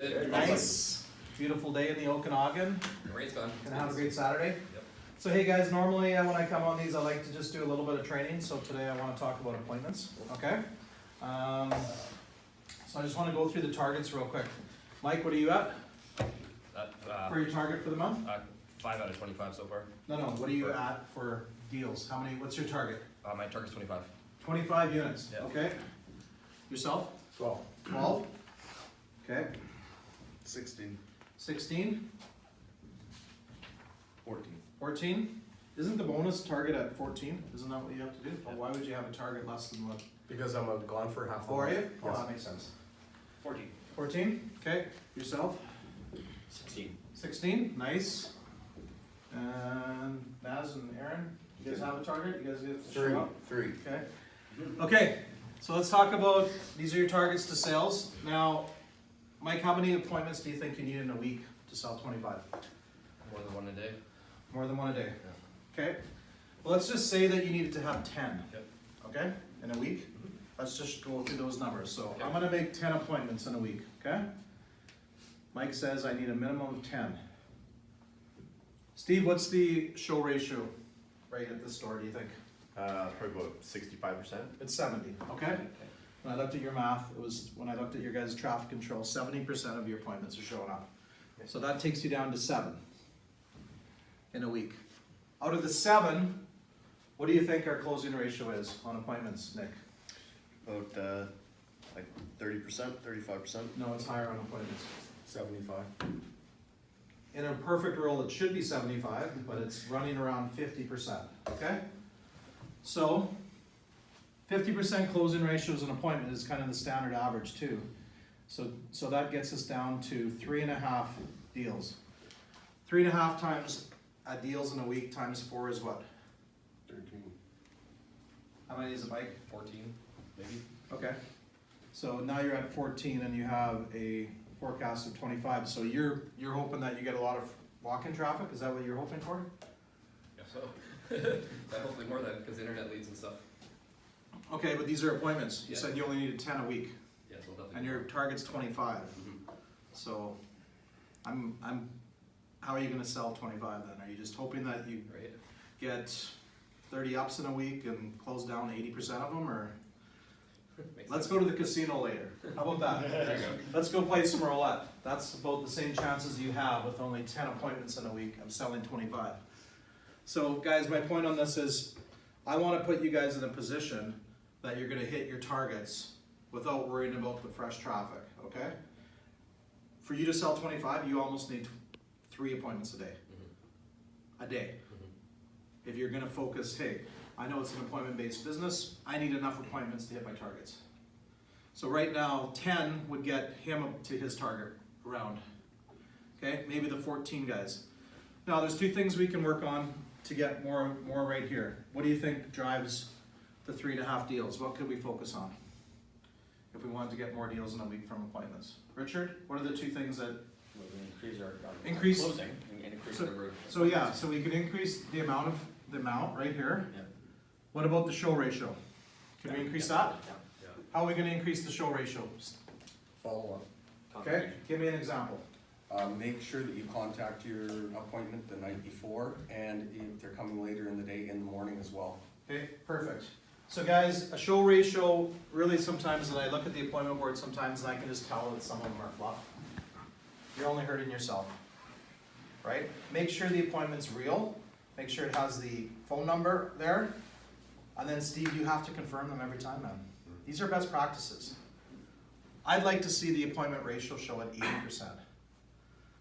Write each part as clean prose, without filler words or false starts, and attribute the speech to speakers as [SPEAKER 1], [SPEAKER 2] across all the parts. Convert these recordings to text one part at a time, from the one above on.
[SPEAKER 1] Nice, beautiful day in the Okanagan.
[SPEAKER 2] The rain's gone.
[SPEAKER 1] Gonna have a great Saturday.
[SPEAKER 2] Yep.
[SPEAKER 1] So hey guys, normally when I come on these, I like to just do a little bit of training. So today I want to talk about appointments. Okay. So I just want to go through the targets real quick. Mike, what are you at for your target for the month?
[SPEAKER 2] 5 out of 25 so far.
[SPEAKER 1] No, what are you at for deals? How many? What's your target?
[SPEAKER 2] My target's 25.
[SPEAKER 1] 25 units.
[SPEAKER 2] Yeah.
[SPEAKER 1] Okay. Yourself?
[SPEAKER 3] 12.
[SPEAKER 1] 12. Okay.
[SPEAKER 3] 16.
[SPEAKER 1] 16.
[SPEAKER 3] 14.
[SPEAKER 1] 14. Isn't the bonus target at 14? Isn't that what you have to do? Or why would you have a target less than what?
[SPEAKER 3] Because I'm gone for half
[SPEAKER 1] For you? Oh,
[SPEAKER 3] Yes.
[SPEAKER 1] that makes sense.
[SPEAKER 2] 14.
[SPEAKER 1] 14. Okay. Yourself?
[SPEAKER 2] 16.
[SPEAKER 1] 16. Nice. And Naz and Aaron, you guys have a target? You guys get to show up?
[SPEAKER 3] 3.
[SPEAKER 1] Okay. Okay. So let's talk about, these are your targets to sales. Now, Mike, how many appointments do you think you need in a week to sell 25?
[SPEAKER 2] More than one a day.
[SPEAKER 1] More than one a day.
[SPEAKER 2] Yeah.
[SPEAKER 1] Okay. Well, let's just say that you needed to have 10.
[SPEAKER 2] Yep.
[SPEAKER 1] Okay? In a week. Let's just go through those numbers. So
[SPEAKER 2] Okay.
[SPEAKER 1] I'm going to make 10 appointments in a week. Okay? Mike says I need a minimum of 10. Steve, what's the show ratio right at the store, do you think?
[SPEAKER 3] Probably about 65%.
[SPEAKER 1] It's 70. Okay? When I looked at your math, it was, when I looked at your guys' traffic control, 70% of your appointments are showing up. So that takes you down to 7 in a week. Out of the 7, what do you think our closing ratio is on appointments, Nick?
[SPEAKER 4] About like 30%, 35%.
[SPEAKER 1] No, it's higher on appointments.
[SPEAKER 3] 75.
[SPEAKER 1] In a perfect world, it should be 75, but it's running around 50%, okay? So, 50% closing ratio as an appointment is kind of the standard average too. So that gets us down to 3.5 deals. 3.5 times deals in a week times 4 is what?
[SPEAKER 3] 13.
[SPEAKER 1] How many is it, Mike?
[SPEAKER 2] 14, maybe.
[SPEAKER 1] Okay. So now you're at 14 and you have a forecast of 25. So you're hoping that you get a lot of walk-in traffic? Is that what you're hoping for?
[SPEAKER 2] Yeah, so. Hopefully more than, because internet leads and stuff.
[SPEAKER 1] Okay, but these are appointments. You
[SPEAKER 2] Yeah.
[SPEAKER 1] said you only needed 10 a week,
[SPEAKER 2] Yeah, so definitely.
[SPEAKER 1] and your target's 25.
[SPEAKER 2] Mhm.
[SPEAKER 1] So, how are you gonna sell 25 then? Are you just hoping that you
[SPEAKER 2] Right.
[SPEAKER 1] get 30 ups in a week and close down 80% of them, or?
[SPEAKER 2] Makes
[SPEAKER 1] Let's
[SPEAKER 2] sense.
[SPEAKER 1] go to the casino later. How about that?
[SPEAKER 2] There you go.
[SPEAKER 1] Let's go play some roulette. That's about the same chances you have with only 10 appointments in a week of selling 25. So guys, my point on this is, I want to put you guys in a position that you're going to hit your targets without worrying about the fresh traffic, okay? For you to sell 25, you almost need 3 appointments a day. A day. If you're going to focus, hey, I know it's an appointment-based business, I need enough appointments to hit my targets. So right now, 10 would get him up to his target round. Okay, maybe the 14 guys. Now there's 2 things we can work on to get more right here. What do you think drives the 3.5 deals? What could we focus on if we wanted to get more deals in a week from appointments? Richard, what are the 2 things that
[SPEAKER 5] Increase our
[SPEAKER 1] Increase-
[SPEAKER 5] closing and increase
[SPEAKER 1] So-
[SPEAKER 5] the number of
[SPEAKER 1] So yeah, so we could increase the amount right here.
[SPEAKER 5] Yeah.
[SPEAKER 1] What about the show ratio? Can we increase that?
[SPEAKER 2] Yeah.
[SPEAKER 1] How are we gonna increase the show ratio?
[SPEAKER 3] Follow
[SPEAKER 1] Okay, give me an example.
[SPEAKER 3] up. Make sure that you contact your appointment the night before, and if they're coming later in the day, in the morning as well.
[SPEAKER 1] Okay, perfect. So guys, a show ratio, really sometimes when I look at the appointment board, sometimes I can just tell that some of them are fluff. You're only hurting yourself, right? Make sure the appointment's real. Make sure it has the phone number there. And then Steve, you have to confirm them every time, man. These are best practices. I'd like to see the appointment ratio show at 80%.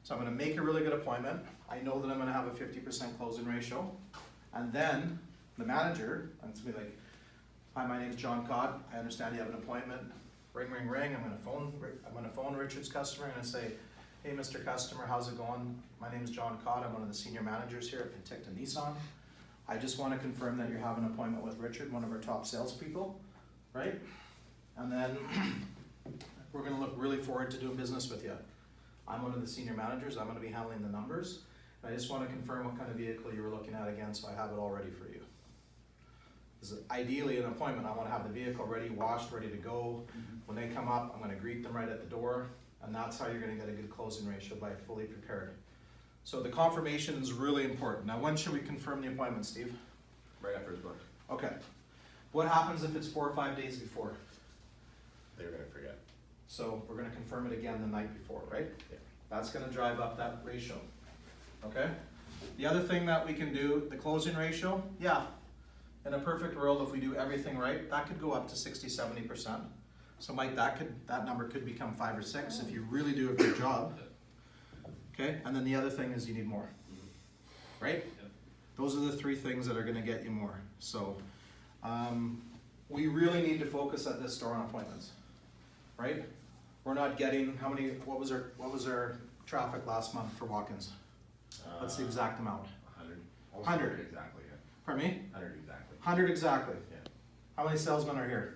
[SPEAKER 1] So I'm gonna make a really good appointment. I know that I'm gonna have a 50% closing ratio. And then the manager, and it's gonna be like, hi, my name's John Codd. I understand you have an appointment. Ring, ring, ring. I'm gonna phone Richard's customer. I'm gonna say, hey, Mr. Customer, how's it going? My name's John Codd. I'm one of the senior managers here at Penticton Nissan. I just want to confirm that you're having an appointment with Richard, one of our top salespeople, right? And then we're going to look really forward to doing business with you. I'm one of the senior managers. I'm going to be handling the numbers. I just want to confirm what kind of vehicle you were looking at again, so I have it all ready for you. Because ideally, an appointment, I want to have the vehicle ready, washed, ready to go. When they come up, I'm going to greet them right at the door. And that's how you're gonna get a good closing ratio, by fully prepared. So the confirmation is really important. Now, when should we confirm the appointment, Steve?
[SPEAKER 6] Right after it's booked,
[SPEAKER 1] Okay. What happens if it's 4 or 5 days before?
[SPEAKER 6] they're gonna forget.
[SPEAKER 1] So we're gonna confirm it again the night before, right?
[SPEAKER 6] Yeah.
[SPEAKER 1] That's gonna drive up that ratio, okay? The other thing that we can do, the closing ratio, yeah. In a perfect world, if we do everything right, that could go up to 60–70%. So Mike, that number could become 5 or 6 if you really do a good job. Okay, and then the other thing is you need more, right? Those are the 3 things that are gonna get you more. So, we really need to focus at this store on appointments, right? We're not getting, what was our traffic last month for walk-ins? What's the exact amount?
[SPEAKER 6] 100.
[SPEAKER 1] 100.
[SPEAKER 6] Exactly, yeah.
[SPEAKER 1] Pardon me?
[SPEAKER 6] 100 exactly.
[SPEAKER 1] 100 exactly.
[SPEAKER 6] Yeah.
[SPEAKER 1] How many salesmen are here?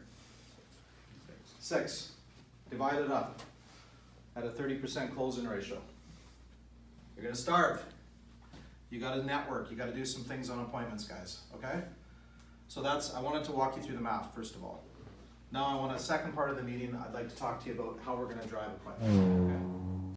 [SPEAKER 1] 6. Divide it up at a 30% closing ratio. You're gonna starve. You gotta network, you gotta do some things on appointments, guys, okay? So I wanted to walk you through the math, first of all. Now I want a second part of the meeting, I'd like to talk to you about how we're gonna drive appointments, okay?